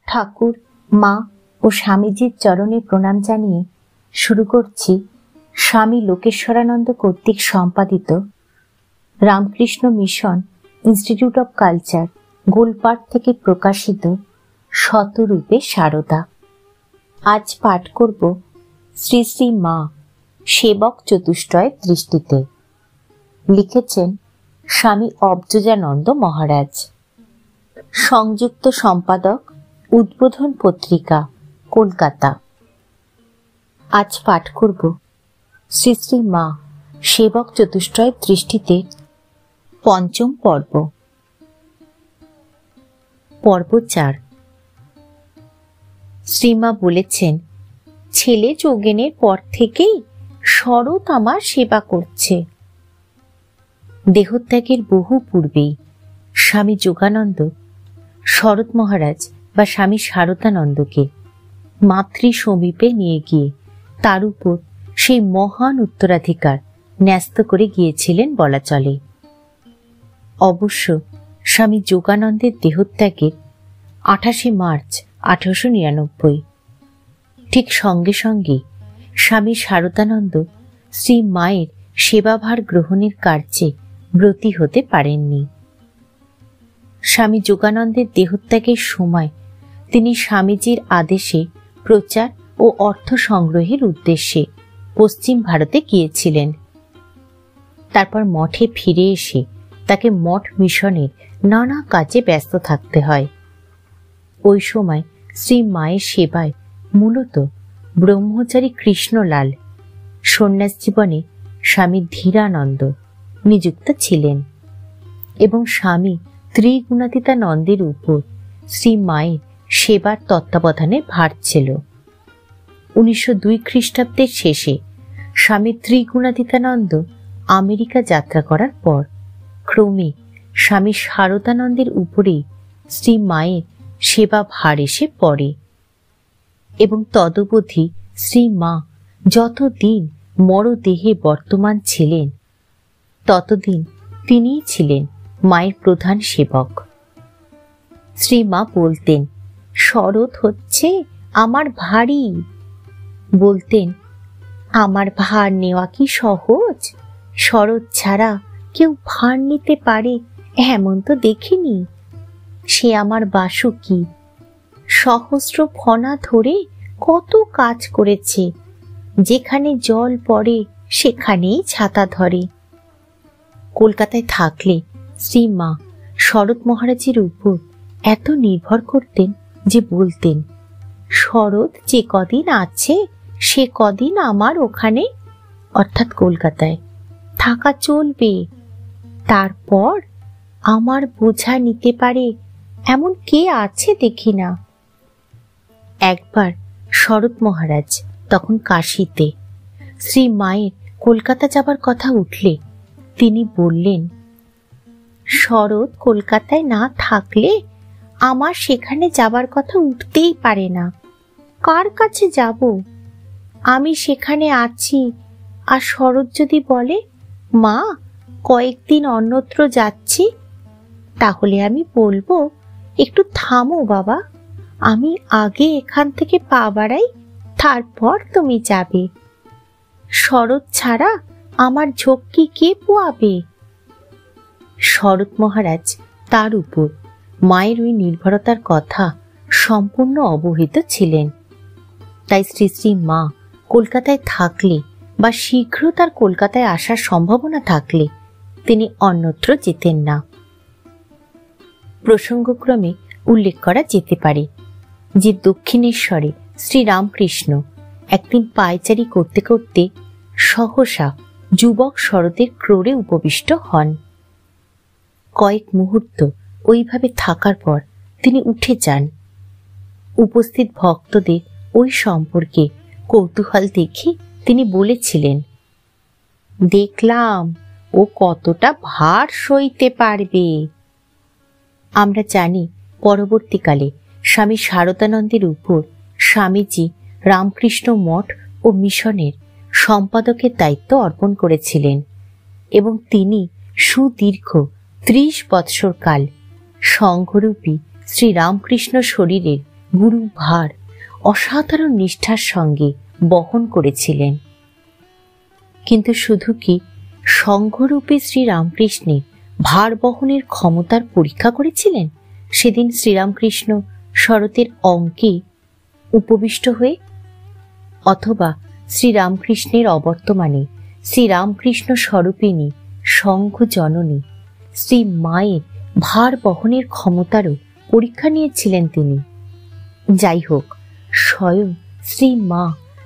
ঠাকুর, মা ও স্বামীজির চরণে প্রণাম জানিয়ে শুরু করছি স্বামী লোকেশ্বরানন্দ কর্তৃক সম্পাদিত Ramakrishna Mission Institute of Culture, Golpark থেকে প্রকাশিত শতরূপে সারদা। আজ পাঠ করব শ্রী শ্রী মা সেবক চতুষ্টয়ের দৃষ্টিতে। লিখেছেন স্বামী অবজোজানন্দ মহারাজ। সংযুক্ত সম্পাদক, উদ্বোধন পত্রিকা, কলকাতা। আজ পাঠ করব শ্রী শ্রী মা সেবক চতুষ্টয়ের দৃষ্টিতে পঞ্চম পর্ব। পর্ব 4। শ্রীমা বলেছেন, ছেলে যোগেনের পর থেকেই শরৎ আমার সেবা করছে। দেহত্যাগের বহু পূর্বেই স্বামী যোগানন্দ শরৎ মহারাজ বা স্বামী শারদানন্দকে মাতৃ সমীপে নিয়ে গিয়ে তার উপর সেই মহান উত্তরাধিকার ন্যস্ত করে গিয়েছিলেন বলা চলে। অবশ্য স্বামী যোগানন্দের দেহত্যাগের 28 মার্চ 1899 ঠিক সঙ্গে সঙ্গে স্বামী শারদানন্দ শ্রী মায়ের সেবাভার গ্রহণের কার্যে ব্রতী হতে পারেননি। স্বামী যোগানন্দের দেহত্যাগের সময় তিনি স্বামীজির আদেশে প্রচার ও অর্থ সংগ্রহের উদ্দেশ্যে পশ্চিম ভারতে গিয়েছিলেন। তারপর মঠে ফিরে এসে তাকে মঠ মিশনের নানা কাজে ব্যস্ত থাকতে হয়। ওই সময় শ্রী মায়ের সেবায় মূলত ব্রহ্মচারী কৃষ্ণলাল, সন্ন্যাস জীবনে স্বামী ধীরানন্দ নিযুক্ত ছিলেন এবং স্বামী ত্রিগুণাতীতানন্দের উপর শ্রী মায়ের সেবার তত্ত্বাবধানের ভার ছিল। 1902 খ্রিস্টাব্দের শেষে স্বামী ত্রিগুণাতীতানন্দ আমেরিকা যাত্রা করার পর ক্রমে স্বামী শারদানন্দের উপরেই শ্রী মায়ের সেবা ভার এসে পড়ে এবং তদবধি শ্রী মা যতদিন মরদেহে বর্তমান ছিলেন ততদিন তিনিই ছিলেন মায়ের প্রধান সেবক। শ্রী মা বলতেন, শরৎ হচ্ছে আমার ভারী। বলতেন, আমার ভার নেওয়া কি সহজ? শরৎ ছাড়া কেউ ভার নিতে পারে এমন তো দেখিনি। সে আমার বাসুকি, সহস্র ফনা ধরে কত কাজ করেছে। যেখানে জল পড়ে সেখানেই ছাতা ধরে। কলকাতায় থাকলে শ্রী মা শরৎ মহারাজের উপর এত নির্ভর করতেন যে বলতেন, শরৎ যে কদিন আছে সে কদিন আমার ওখানে অর্থাৎ কলকাতায় থাকা চলবে। তারপর আমার বোঝা নিতে পারে এমন কে আছে দেখি না। একবার শরৎ মহারাজ তখন কাশীতে। শ্রী মায়ের কলকাতা যাবার কথা উঠলে তিনি বললেন, শরৎ কলকাতায় না থাকলে আমার সেখানে যাবার কথা উঠতেই পারে না। কার কাছে যাব? আমি সেখানে আছি আর শরৎ যদি বলে, মা কয়েকদিন অন্যত্র যাচ্ছি, তাহলে আমি বলবো, একটু থামো বাবা, আমি আগে এখান থেকে পা বাড়াই, তারপর তুমি যাবে। শরৎ ছাড়া আমার ঝক্কি কে পোয়াবে? শরৎ মহারাজ তার উপর মায়ের ওই নির্ভরতার কথা সম্পূর্ণ অবহিত ছিলেন। তাই শ্রী শ্রী মা কলকাতায় থাকলে বা শীঘ্র তার কলকাতায় আসার সম্ভাবনা থাকলে তিনি অন্যত্র যেতেন না। প্রসঙ্গক্রমে উল্লেখ করা যেতে পারে যে দক্ষিণেশ্বরে শ্রী রামকৃষ্ণ একদিন পায়চারি করতে করতে সহসা যুবক শরতের ক্রোড়ে উপবিষ্ট হন। কয়েক মুহূর্ত ওইভাবে থাকার পর তিনি উঠে যান। উপস্থিত ভক্তদের ওই সম্পর্কে কৌতূহল দেখে তিনি বলেছিলেন, দেখলাম ও কতটা ভার সইতে পারবে। আমরা জানি পরবর্তীকালে স্বামী শারদানন্দের উপর স্বামীজি রামকৃষ্ণ মঠ ও মিশনের সম্পাদকের দায়িত্ব অর্পণ করেছিলেন এবং তিনি সুদীর্ঘ 30 বৎসর কাল সংঘরূপী শ্রী রামকৃষ্ণ শরীরের গুরু ভার অসাধারণ নিষ্ঠার সঙ্গে বহন করেছিলেন। কিন্তু শুধু কি সংঘরূপে শ্রীরামকৃষ্ণের ভার বহনের ক্ষমতার পরীক্ষা করেছিলেন সেদিন শ্রীরামকৃষ্ণ শরতের অঙ্কে উপবিষ্ট হয়ে? অথবা শ্রীরামকৃষ্ণের অবর্তমানে শ্রীরামকৃষ্ণ স্বরূপিণী সংঘ জননী শ্রী মায়ের ভার বহনের ক্ষমতারও পরীক্ষা নিয়েছিলেন তিনি? যাই হোক, স্বয়ং শ্রী মা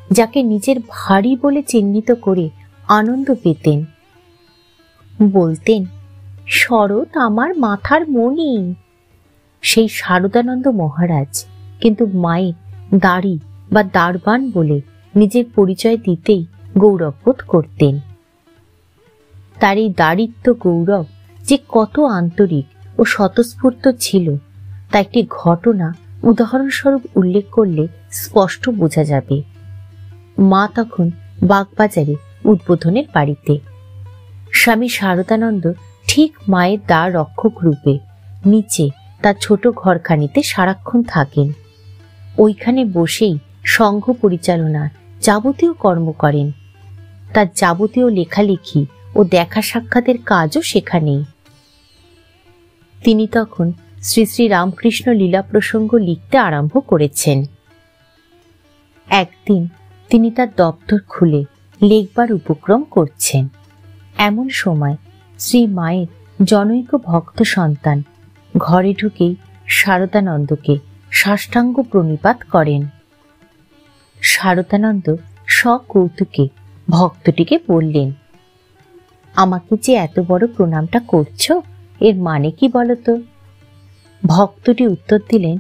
যাকে নিজের ভারী বলে চিহ্নিত করে আনন্দ পেতেন, বলতেন, শরৎ আমার মাথার মণি, সেই শারদানন্দ মহারাজ কিন্তু মায়ের দাড়ি বা দারবান বলে নিজের পরিচয় দিতেই গৌরববোধ করতেন। তার এই দারিদ্র গৌরব যে কত আন্তরিক ও স্বতঃস্ফূর্ত ছিল তা একটি ঘটনা উদাহরণস্বরূপ উল্লেখ করলে স্পষ্ট বোঝা যাবে। মা তখন বাগবাজারে উদ্বোধনের বাড়িতে। স্বামী শারদানন্দ ঠিক মায়ের দ্বার রক্ষক রূপে নিচে তার ছোট ঘরখানিতে সারাক্ষণ থাকেন। ওইখানে বসেই সংঘ পরিচালনার যাবতীয় কর্ম করেন। তার যাবতীয় লেখালেখি ও দেখা সাক্ষাতের কাজও সেখানেই। তিনি তখন শ্রী শ্রী রামকৃষ্ণ লীলা প্রসঙ্গ লিখতে আরম্ভ করেছেন। একদিন তিনি তার দপ্তর খুলে লেখবার উপক্রম করছেন। এমন সময় শ্রী মায়ের জনৈক ভক্ত সন্তান ঘরে ঢুকেই শারদানন্দকে সাষ্টাঙ্গ প্রণিপাত করেন। শারদানন্দ সকৌতুকে ভক্তটিকে বললেন, আমাকে যে এত বড় প্রণামটা করছো, এর মানে কি বলতো? ভক্তটি উত্তর দিলেন,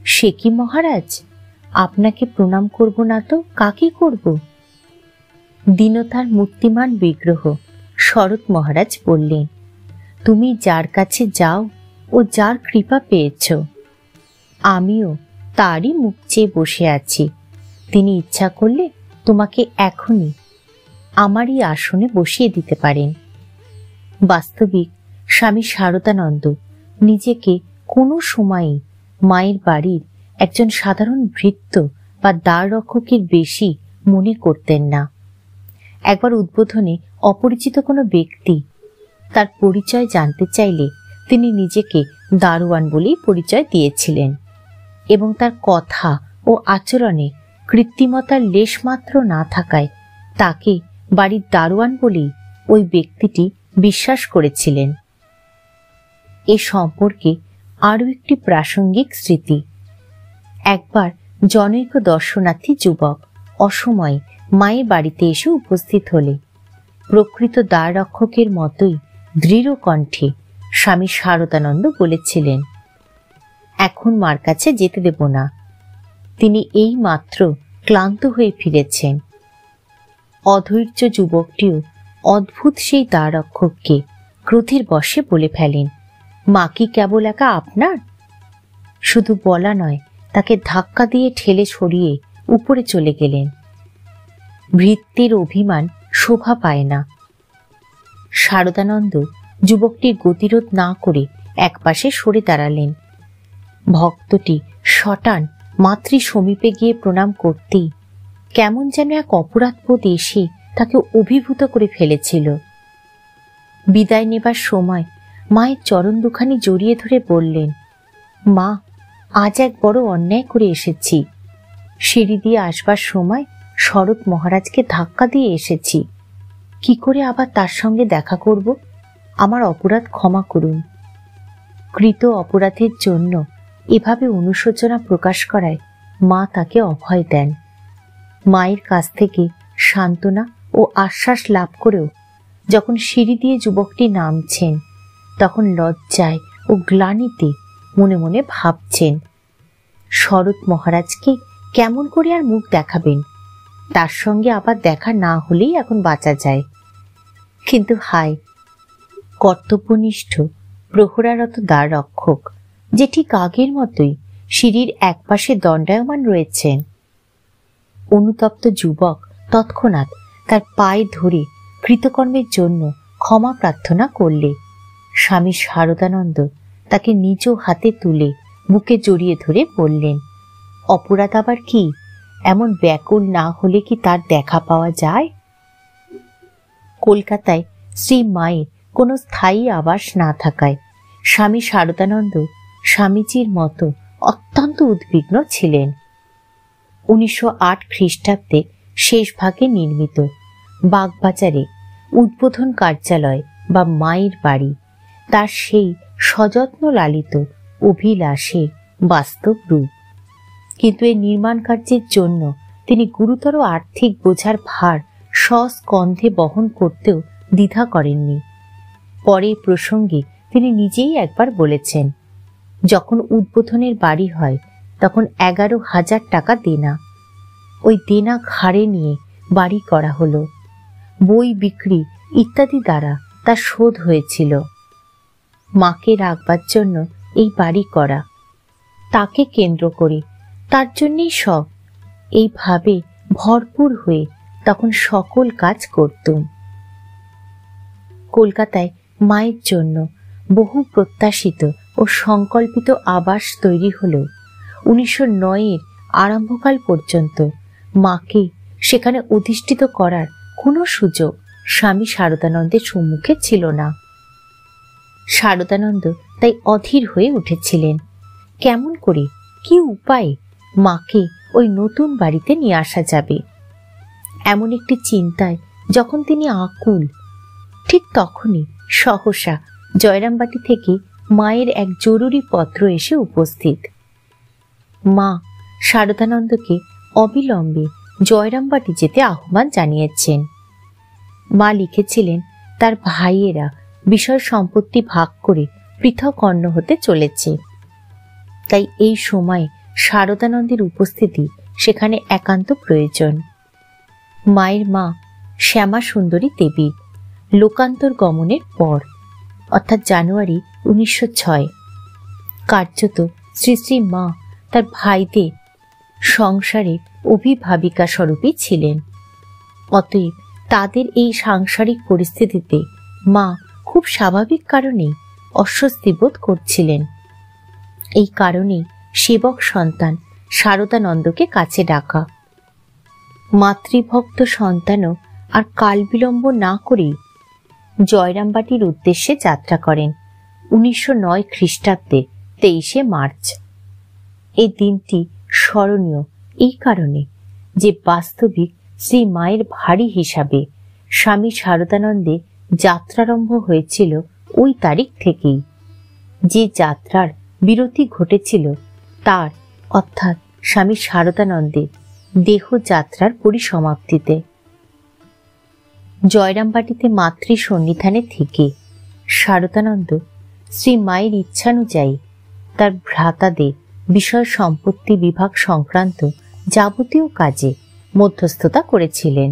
সে কি মহারাজ, আপনাকে প্রণাম করব না তো কাকে করব? দীনতার মূর্তিমান বিগ্রহ শরৎ মহারাজ বললেন, তুমি যার কাছে যাও ও যার কৃপা পেয়েছ, আমিও তারই মুখ চেয়ে বসে আছি। তিনি ইচ্ছা করলে তোমাকে এখনই আমারই আসনে বসিয়ে দিতে পারেন। বাস্তবিক স্বামী শারদানন্দ নিজেকে কোনো সময়ই মায়ের বাড়ির একজন সাধারণ ভৃত্য বা দ্বার রক্ষকের বেশি মনে করতেন না। একবার উদ্বোধনে অপরিচিত কোনো ব্যক্তি তার পরিচয় জানতে চাইলে তিনি নিজেকে দারোয়ান বলেই পরিচয় দিয়েছিলেন এবং তার কথা ও আচরণে কৃত্রিমতার লেশমাত্র না থাকায় তাকে বাড়ির দারোয়ান বলেই ওই ব্যক্তিটি বিশ্বাস করেছিলেন। এ সম্পর্কে আরও একটি প্রাসঙ্গিক স্মৃতি। একবার জনৈক দর্শনার্থী যুবক অসময়ে মায়ের বাড়িতে এসে উপস্থিত হলে প্রকৃত দ্বার রক্ষকের মতোই দৃঢ় কণ্ঠে স্বামী শারদানন্দ বলেছিলেন, এখন মার কাছে যেতে দেব না, তিনি এই মাত্র ক্লান্ত হয়ে ফিরেছেন। অধৈর্য যুবকটিও অদ্ভুত সেই দ্বার রক্ষককে ক্রোধের বশে বলে ফেলেন, মা কি কেবল একা আপনার? শুধু বলা নয়, তাকে ধাক্কা দিয়ে ঠেলে সরিয়ে উপরে চলে গেলেন। ভৃত্যের অভিমান শোভা পায় না। শারদানন্দ যুবকটির গতিরোধ না করে একপাশে সরে দাঁড়ালেন। ভক্তটি শটান মাতৃ সমীপে গিয়ে প্রণাম করতেই কেমন যেন এক অপরাধবোধ এসে তাকে অভিভূত করে ফেলেছিল। বিদায় নেবার সময় মায়ের চরণ দুখানি জড়িয়ে ধরে বললেন, মা, আজ এক বড় অন্যায় করে এসেছি। সিঁড়ি দিয়ে আসবার সময় শরৎ মহারাজকে ধাক্কা দিয়ে এসেছি। কি করে আবার তার সঙ্গে দেখা করব? আমার অপরাধ ক্ষমা করুন। কৃত অপরাধের জন্য এভাবে অনুশোচনা প্রকাশ করায় মা তাকে অভয় দেন। মায়ের কাছ থেকে সান্ত্বনা ও আশ্বাস লাভ করেও যখন সিঁড়ি দিয়ে যুবকটি নামছেন, তখন লজ্জায় ও গ্লানিতে মনে মনে ভাবছেন, শরৎ মহারাজকে কেমন করে আর মুখ দেখাবেন? তার সঙ্গে আবার দেখা না হলেই এখন বাঁচা যায়। কিন্তু হায়, কর্তব্যনিষ্ঠ প্রহরারত দ্বার রক্ষক যে ঠিক আগের মতোই সিঁড়ির একপাশে দণ্ডায়মান রয়েছেন। অনুতপ্ত যুবক তৎক্ষণাৎ তার পায়ে ধরে কৃতকর্মের জন্য ক্ষমা প্রার্থনা করলে স্বামী শারদানন্দ তাকে নিজ হাতে তুলে বুকে জড়িয়ে ধরে বললেন, অপরাধ আবার কি? এমন ব্যাকুল না হলে কি তার দেখা পাওয়া যায়? কলকাতায় শ্রী মায়ের কোনো স্থায়ী আবাস না থাকায় স্বামী শারদানন্দ স্বামীজির মতো অত্যন্ত উদ্বিগ্ন ছিলেন। 1908 খ্রিস্টাব্দে শেষ ভাগে নির্মিত বাগবাজারে উদ্বোধন কার্যালয় বা মায়ের বাড়ি তার সেই সযত্ন লালিত অভিলাষের বাস্তব রূপ। কিন্তু এই নির্মাণ কার্যের জন্য তিনি গুরুতর আর্থিক বোঝার ভার সস্কন্ধে বহন করতেও দ্বিধা করেননি। পরে প্রসঙ্গে তিনি নিজেই একবার বলেছেন, যখন উদ্বোধনের বাড়ি হয় তখন 11,000 টাকা দেনা। ওই দেনা ঘাড়ে নিয়ে বাড়ি করা হলো। বই বিক্রি ইত্যাদি দ্বারা তা শোধ হয়েছিল। মাকে রাখবার জন্য এই বাড়ি করা, তাকে কেন্দ্র করে, তার জন্যই সব, এইভাবে ভরপুর হয়ে তখন সকল কাজ করতুম। কলকাতায় মায়ের জন্য বহু প্রত্যাশিত ও সংকল্পিত আবাস তৈরি হলেও 1909-এর আরম্ভকাল পর্যন্ত মাকে সেখানে অধিষ্ঠিত করার কোনো সুযোগ স্বামী শারদানন্দের সম্মুখে ছিল না। শারদানন্দ তাই অধীর হয়ে উঠেছিলেন, কেমন করে, কি উপায়ে মাকে ওই নতুন বাড়িতে নিয়ে আসা যাবে। এমন একটি চিন্তায় যখন তিনি আকুল, ঠিক তখনই সহসা জয়রামবাটি থেকে মায়ের এক জরুরি পত্র এসে উপস্থিত। মা শারদানন্দকে অবিলম্বে জয়রামবাটি যেতে আহ্বান জানিয়েছেন। মা লিখেছিলেন তার ভাইয়েরা বিষয় সম্পত্তি ভাগ করে পৃথক অন্য হতে চলেছে, তাই এই সময় শারদানন্দের উপস্থিতি সেখানে একান্ত প্রয়োজন। মায়ের মা শ্যামা সুন্দরী দেবী লোকান্তর গমনের পর অর্থাৎ জানুয়ারি 1906 কার্যত শ্রী শ্রী মা তার ভাইদের সংসারে অভিভাবিকা স্বরূপই ছিলেন। অতএব তাদের এই সাংসারিক পরিস্থিতিতে মা খুব স্বাভাবিক কারণেই অস্বস্তি বোধ করছিলেন। এই কারণে সেবক সন্তান শারদানন্দকে কাছে ডাকা। মাতৃভক্ত সন্তানও আর কাল বিলম্ব না করেই জয়রামবাটির উদ্দেশ্যে যাত্রা করেন 1909 খ্রিস্টাব্দে 23শে মার্চ। এই দিনটি স্মরণীয় এই কারণে যে বাস্তবিক শ্রী মায়ের ভারী হিসাবে স্বামী শারদানন্দের যাত্রারম্ভ হয়েছিল ওই তারিখ থেকেই। যে যাত্রার বিরতি ঘটেছিল তার অর্থাৎ স্বামী শারদানন্দের দেহযাত্রার পরিসমাপ্তিতে। জয়রামবাটিতে মাতৃ সন্নিধানে থেকে শারদানন্দ শ্রী মায়ের ইচ্ছানুযায়ী তার ভ্রাতাদের বিষয় সম্পত্তি বিভাগ সংক্রান্ত যাবতীয় কাজে মধ্যস্থতা করেছিলেন।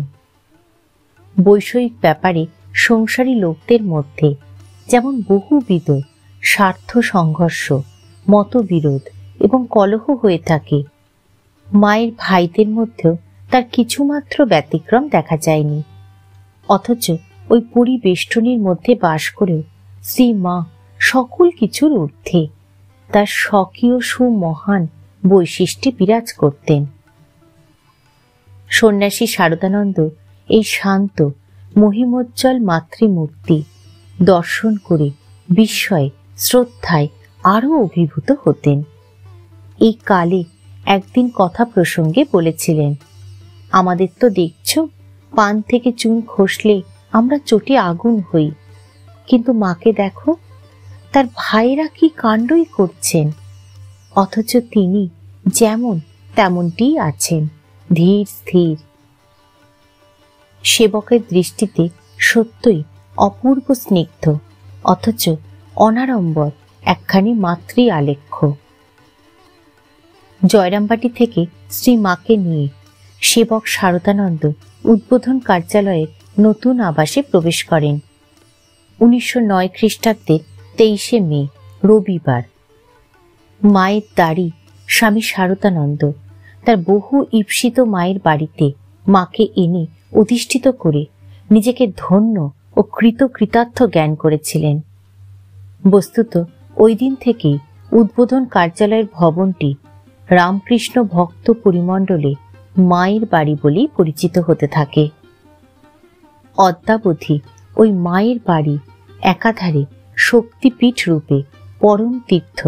বৈষয়িক ব্যাপারে সংসারী লোকদের মধ্যে যেমন বহুবিধ স্বার্থ সংঘর্ষ, মতবিরোধ এবং কলহ হয়ে থাকে, মায়ের ভাইদের মধ্যেও তার কিছুমাত্র ব্যতিক্রম দেখা যায়নি। অথচ ওই পরিবেষ্টনীর মধ্যে বাস করেও শ্রী মা সকল কিছুর ঊর্ধ্বে তার স্বকীয় সুমহান বৈশিষ্ট্যে বিরাজ করতেন। সন্ন্যাসী শারদানন্দ এই শান্ত মহিমোজ্জ্বল মাতৃমূর্তি দর্শন করে বিস্ময়ে শ্রদ্ধায় আরো অভিভূত হতেন। এই কালে একদিন কথা প্রসঙ্গে বলেছিলেন, আমাদের তো দেখছ পান থেকে চুন খসলে আমরা চটে আগুন হই, কিন্তু মাকে দেখো, তার ভাইরা কি কাণ্ডই করছেন, অথচ তিনি যেমন তেমনটিই আছেন, ধীর স্থির। সেবকের দৃষ্টিতে সত্যই অপূর্ব স্নিগ্ধ অথচ অনাড়ম্বর একখানি মাতৃ আলেখ্য। জয়রামবাটি থেকে শ্রী মাকে নিয়ে সেবক শারদানন্দ উদ্বোধন কার্যালয়ের নতুন আবাসে প্রবেশ করেন 1909 খ্রিস্টাব্দের 23শে মে রবিবার। মায়ের দাড়ি স্বামী শারদানন্দ তার বহু ঈপ্সিত মায়ের বাড়িতে মাকে এনে অধিষ্ঠিত করে নিজেকে ধন্য ও কৃতকৃতার্থ জ্ঞান করেছিলেন। বস্তুত ওই দিন থেকেই উদ্বোধন কার্যালয়ের ভবনটি রামকৃষ্ণ ভক্ত পরিমণ্ডলে মায়ের বাড়ি বলেই পরিচিত হতে থাকে। অদ্যাবধি ওই মায়ের বাড়ি একাধারে শক্তিপীঠ রূপে পরম তীর্থ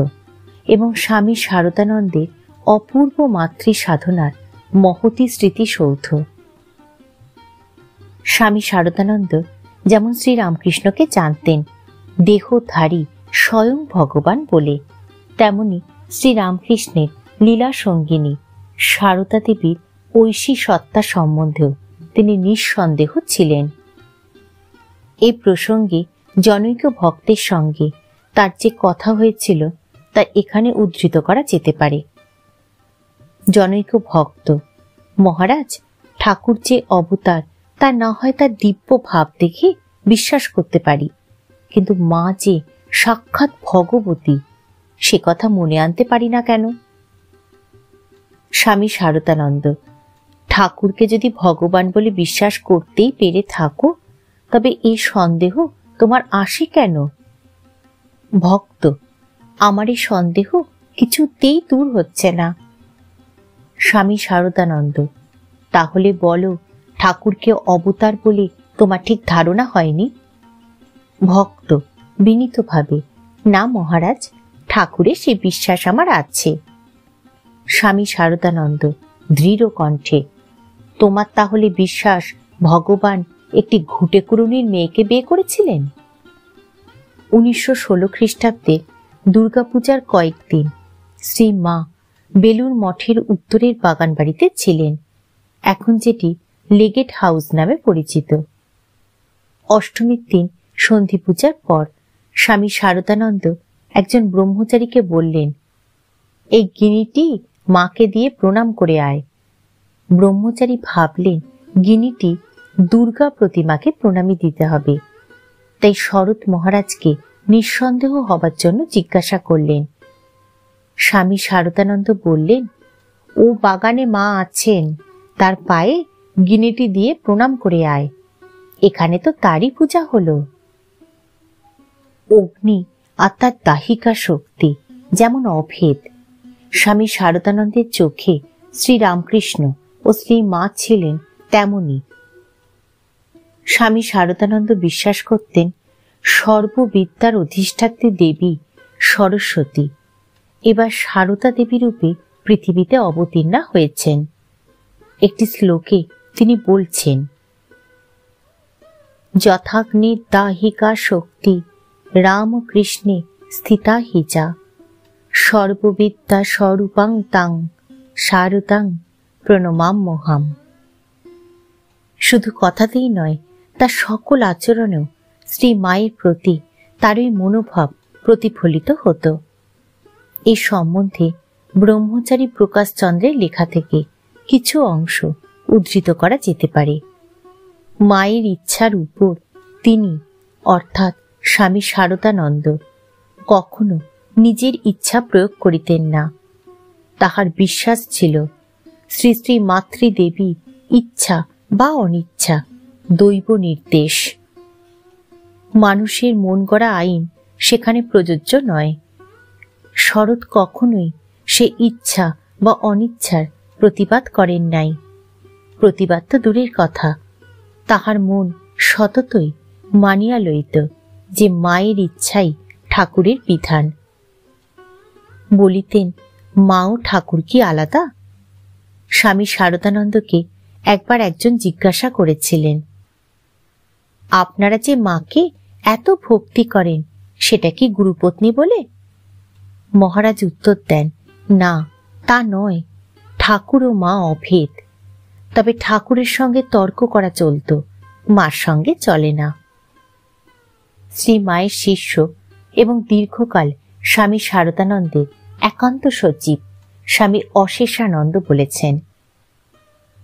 এবং স্বামী শারদানন্দের অপূর্ব মাতৃ সাধনার মহতী স্মৃতিসৌধ। স্বামী শারদানন্দ যেমন শ্রীরামকৃষ্ণকে জানতেন দেহধারী স্বয়ং ভগবান বলে, তেমনি শ্রীরামকৃষ্ণের লীলা সঙ্গিনী সারদা দেবীর ঐশী সত্তা সম্বন্ধেও তিনি নিঃসন্দেহ ছিলেন। এই প্রসঙ্গে জনৈক ভক্তের সঙ্গে তার যে কথা হয়েছিল তা এখানে উদ্ধৃত করা যেতে পারে। জনৈক ভক্ত: মহারাজ, ঠাকুর যে অবতার তা না হয় তার দিব্য ভাব দেখে বিশ্বাস করতে পারি, কিন্তু মা যে সাক্ষাৎ ভগবতী সে কথা মনে আনতে পারি না কেন? স্বামী শারদানন্দ: ঠাকুরকে যদি ভগবান বলে বিশ্বাস করতেই পেরে থাকো তবে এই সন্দেহ তোমার আসে কেন? ভক্ত: আমার এই সন্দেহ কিছুতেই দূর হচ্ছে না। স্বামী শারদানন্দ: তাহলে বলো, ঠাকুরকে অবতার বলে তোমার ঠিক ধারণা হয়নি? ভক্ত বিনীতভাবে: না মহারাজ, ঠাকুরের সে বিশ্বাস আমার আছে। স্বামী শারদানন্দ দৃঢ় কণ্ঠে: তোমার তাহলে বিশ্বাস ভগবান একটি ঘুঁটেকুরুনির মেয়েকে বিয়ে করেছিলেন? 1916 খ্রিস্টাব্দে দুর্গাপূজার কয়েকদিন শ্রী মা বেলুর মঠের উত্তরের বাগান বাড়িতে ছিলেন, এখন যেটি লেগেট হাউস নামে পরিচিত। অষ্টমীর দিন সন্ধি পূজার পর স্বামী শারদানন্দ একজন ব্রহ্মচারীকে বললেন, এই গিনিটি মাকে দিয়ে প্রণাম করে আয়। ব্রহ্মচারী ভাবলেন গিনিটি দুর্গা প্রতিমাকে প্রণামী দিতে হবে, তাই শরৎ মহারাজকে নিঃসন্দেহ হবার জন্য জিজ্ঞাসা করলেন। স্বামী শারদানন্দ বললেন, ও বাগানে মা আছেন, তার পায়ে গিনিটি দিয়ে প্রণাম করে আয়, এখানে তো তারই পূজা হলো। অগ্নি আর তার দাহিকা শক্তি যেমন অভেদ, স্বামী শারদানন্দের চোখে শ্রীরামকৃষ্ণ ও শ্রী মা ছিলেন তেমনি। স্বামী শারদানন্দ বিশ্বাস করতেন সর্ববিদ্যার অধিষ্ঠাত্রী দেবী সরস্বতী এবার সারদা দেবী রূপে পৃথিবীতে অবতীর্ণা হয়েছেন। একটি শ্লোকে তিনি বলছেন, যথাগ্নির দাহিকা শক্তি রামকৃষ্ণে স্থিতা হিজা সর্ববিদ্যা স্বরূপাং তাং শারদাং প্রণমাম্যহাম। শুধু কথাতেই নয়, তার সকল আচরণেও শ্রী মায়ের প্রতি তারই মনোভাব প্রতিফলিত হতো। এই সম্বন্ধে ব্রহ্মচারী প্রকাশচন্দ্রের লেখা থেকে কিছু অংশ উদ্ধৃত করা যেতে পারে। মায়ের ইচ্ছার উপর তিনি অর্থাৎ স্বামী শারদানন্দ কখনো নিজের ইচ্ছা প্রয়োগ করিতেন না। তাহার বিশ্বাস ছিল শ্রী শ্রী মাতৃদেবী ইচ্ছা বা অনিচ্ছা দৈব নির্দেশ। মানুষের মন গড়া আইন সেখানে প্রযোজ্য নয়। শরৎ কখনোই সে ইচ্ছা বা অনিচ্ছার প্রতিবাদ করেন নাই। প্রতিবাদ তো দূরের কথা, তাহার মন সততই মানিয়া লইত যে মায়ের ইচ্ছাই ঠাকুরের বিধান। বলিতেন, মা ও ঠাকুর কি আলাদা? স্বামী শারদানন্দকে একবার একজন জিজ্ঞাসা করেছিলেন, আপনারা যে মাকে এত ভক্তি করেন সেটা কি গুরুপত্নী বলে? মহারাজ উত্তর দেন, না, তা নয়, ঠাকুর ও মা অভেদ। তবে ঠাকুরের সঙ্গে তর্ক করা চলত, মার সঙ্গে চলে না। শ্রী মায়ের শিষ্য এবং দীর্ঘকাল স্বামী শারদানন্দের একান্ত সচিব স্বামী অশেষানন্দ বলেছেন,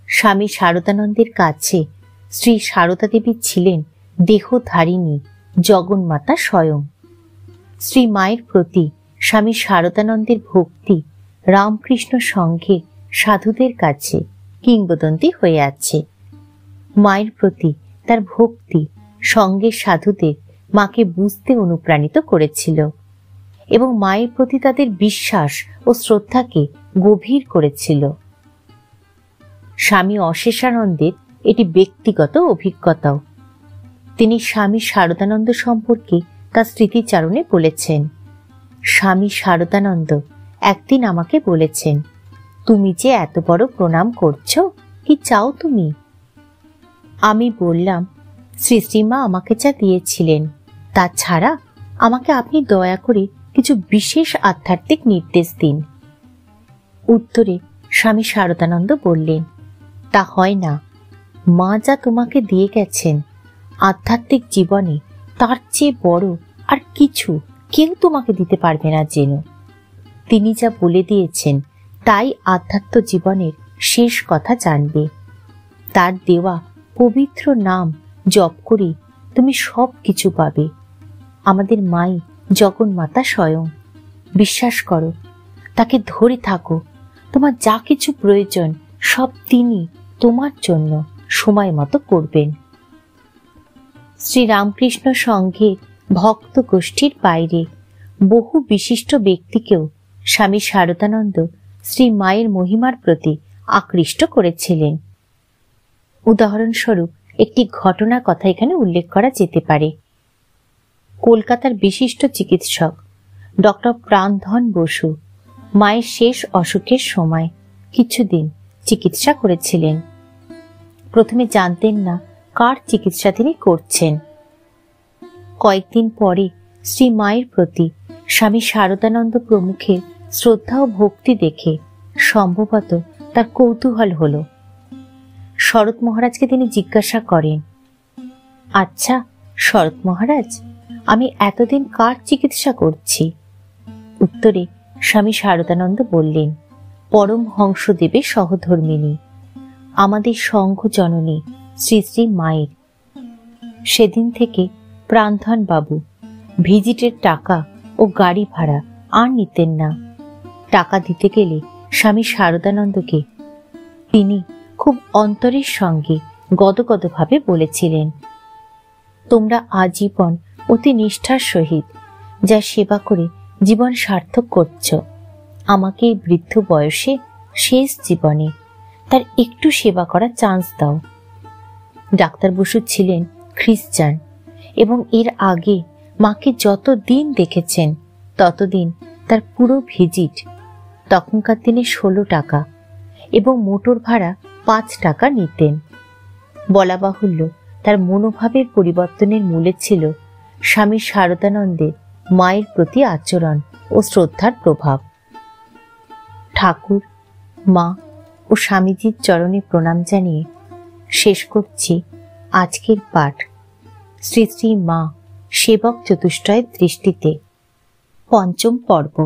স্বামী শারদানন্দের কাছে শ্রী সারদা দেবী ছিলেন দেহধারিণী জগন্মাতা স্বয়ং। শ্রী মায়ের প্রতি স্বামী শারদানন্দের ভক্তি রামকৃষ্ণ সংঘে সাধুদের কাছে কিংবদন্তি হয়ে আছে। মায়ের প্রতি তার ভক্তি সঙ্গের সাধুদের মাকে বুঝতে অনুপ্রাণিত করেছিল এবং মায়ের প্রতি তাদের বিশ্বাস ও শ্রদ্ধাকে গভীর করেছিল। স্বামী অশেষানন্দের এটি ব্যক্তিগত অভিজ্ঞতাও। তিনি স্বামী শারদানন্দ সম্পর্কে তার স্মৃতিচারণে বলেছেন, স্বামী শারদানন্দ একদিন আমাকে বলেছেন, তুমি যে এত বড় প্রণাম করছো, কি চাও তুমি? আমি বললাম, শ্রী শ্রীমা আমাকে যা দিয়েছিলেন তাছাড়া আমাকে আপনি দয়া করে কিছু বিশেষ আধ্যাত্মিক নির্দেশ দিন। উত্তরে স্বামী শারদানন্দ বললেন, তা হয় না। মা যা তোমাকে দিয়ে গেছেন আধ্যাত্মিক জীবনে, তার চেয়ে বড় আর কিছু কেউ তোমাকে দিতে পারবে না যেন। তিনি যা বলে দিয়েছেন তাই আধ্যাত্ম জীবনের শেষ কথা জানবে। তার দেওয়া পবিত্র নাম জপ করে তুমি সব কিছু পাবে। আমাদের মাই জগন্মাতা স্বয়ং। বিশ্বাস করো, তাকে ধরে থাকো। তোমার যা কিছু প্রয়োজন সব তিনি তোমার জন্য সময় মতো করবেন। শ্রী রামকৃষ্ণ সংঘের ভক্ত গোষ্ঠীর বাইরে বহু বিশিষ্ট ব্যক্তিকেও স্বামী শারদানন্দ শ্রী মায়ের মহিমার প্রতি আকৃষ্ট করেছিলেন। উদাহরণস্বরূপ একটি ঘটনার কথা এখানে উল্লেখ করা যেতে পারে। কলকাতার বিশিষ্ট চিকিৎসক ডক্টর প্রাণধন বসু মায়ের শেষ অসুখের সময় কিছুদিন চিকিৎসা করেছিলেন। প্রথমে জানতেন না কার চিকিৎসা তিনি করছেন। কয়েকদিন পরে শ্রী মায়ের প্রতি স্বামী শারদানন্দ প্রমুখের শ্রদ্ধা ও ভক্তি দেখে সম্ভবত তার কৌতূহল হল। শরৎ মহারাজকে তিনি জিজ্ঞাসা করেন, আচ্ছা শরৎ মহারাজ, আমি এতদিন কার চিকিৎসা করছি? উত্তরে স্বামী শারদানন্দ বললেন, পরম হংসদেবের সহধর্মিনী, আমাদের সংঘ জননী শ্রী শ্রী মায়ের। সেদিন থেকে প্রাণধন বাবু ভিজিটের টাকা ও গাড়ি ভাড়া আর নিতেন না। টাকা দিতে গেলে স্বামী শারদানন্দকে তিনি খুব অন্তরের সঙ্গে গদগদভাবে বলেছিলেন, তোমরা আজীবন অতি নিষ্ঠার সহিত যা সেবা করে জীবন সার্থক করছ, আমাকে এই বৃদ্ধ বয়সে শেষ জীবনে তার একটু সেবা করার চান্স দাও। ডাক্তার বসু ছিলেন খ্রিস্টান এবং এর আগে মাকে যতদিন দেখেছেন ততদিন তার পুরো ভিজিট তখনকার দিনে 16 টাকা এবং মোটর ভাড়া 5 টাকা নিতেন। বলা বাহুল্য, তার মনোভাবের পরিবর্তনের মূলে ছিল স্বামী শারদানন্দের মায়ের প্রতি আচরণ ও শ্রদ্ধার প্রভাব। ঠাকুর, মা ও স্বামীজির চরণে প্রণাম জানিয়ে শেষ করছি আজকের পাঠ। শ্রী শ্রী মা সেবক চতুষ্টয়ের দৃষ্টিতে, 5ম পর্ব।